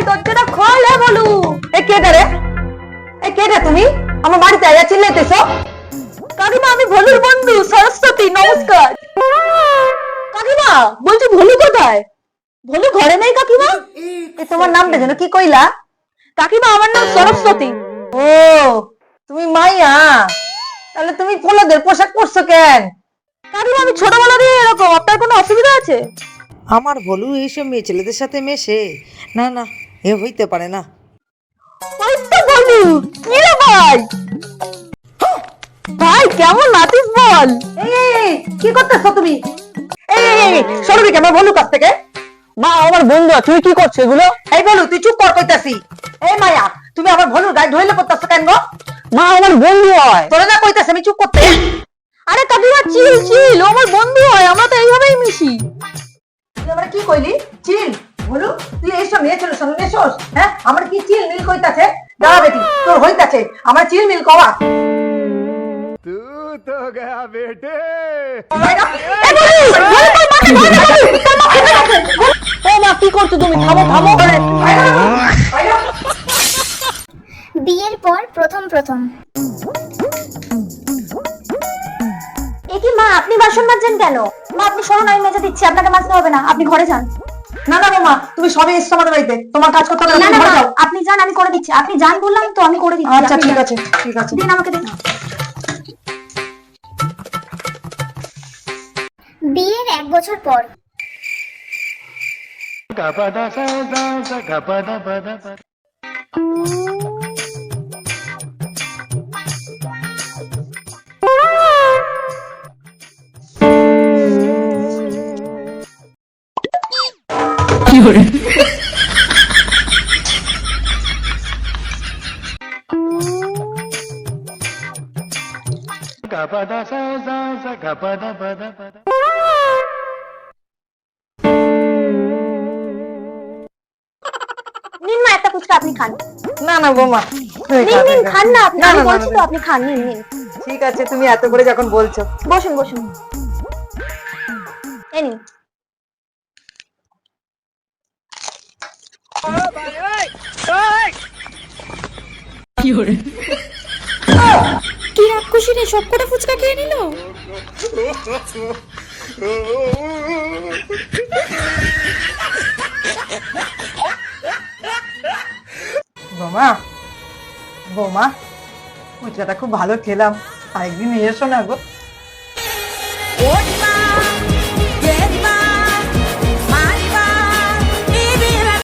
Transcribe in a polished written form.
দরজাটা খোল এ বলু। এ কে রে? এ কে রে তুমি? আমার বাড়িতে আয়া চিল্লাইতেছো? কাকিমা আমি ভলুর বন্ধু সরস্বতী, নমস্কার। কাকিমা বলছি ভলু কোথায়? ভলু ঘরে নেই কাকিমা। এ তোমার নামটা যেন কি কইলা? কাকিমা আমার নাম সরস্বতী। ও তুমি মাইয়া, তাহলে তুমি পোলাদের পোশাক পরছো কেন? কাকিমা আমি ছোটবেলা দিয়ে এরকম, আপনার কোনো অসুবিধা আছে? আমার ভলু এইসব মেয়ে ছেলেদের সাথে মেশে? না না, এ হইতে পারে না। ওই তো বলু, কি রে ভাই? ভাই কেমন নাচিস বল? এই কি করতেছো তুমি? এই সরো দিকে আমার বন্ধু কাছ থেকে। মা আমার বন্ধু, তুই কি করছিস এগুলো? এই বলু তুই চুপ কর কইতাছি। এই মায়া তুমি আমার বন্ধুর গায়ে ধইলে করতেছো কেন গো? মা আমার বন্ধু হয়। তোরে না কইতাছি আমি চুপ করতে। আরে কাকিমা চিল চিল, ও আমার বন্ধু হয়, আমরা তো এইভাবেই মিশি। তুই আমরা কি কইলি? চিল? বলু তুই এইসব মেয়ে ছেলের সঙ্গে মেশোস? হ্যাঁ আমার কি চিল মিল কইতাছে? দাঁড়া বেটি তোর হইতাছে, আমার চিল মিল কওয়া। तू तो गया बेटे। কি করছো তুমি? থামো থামো। বিয়ের পর প্রথম প্রথম। কি মা আপনি বাসন মাজছেন কেন? মা আপনি সরুন, আমি মেজে দিচ্ছি, আপনাকে মাজতে হবে না, আপনি ঘরে যান। না না মামা তুমি সবে এসছো আমাদের বাড়িতে, তোমার কাজ করতে হবে না, না তুমি না ঘরে মা, যাও। আপনি যান, আমি করে দিচ্ছি। আপনি যান বললাম তো, আমি করে দিচ্ছি। আচ্ছা আপনি ঠিক যান। আছে ঠিক আছে। দিন আমাকে দিন। বিয়ের 1 বছর পর। নিন মা, একটা ফুচকা আপনি খান। না না বৌমা তুমি নিন খাও, নিন তুমি খাও। খান না আপনি, না, আমি না, না, বলছি না, তো আপনি খান, নিন নিন। ঠিক আছে তুমি এত করে যখন বলছো। বসুন বসুন। এই নিন। কি রাক্ষসী রে, সবকটা ফুচকা খেয়ে নিল। বৌমা বৌমা ফুচকাটা খুব ভালো খেলাম, আরেকদিন এসো না গো।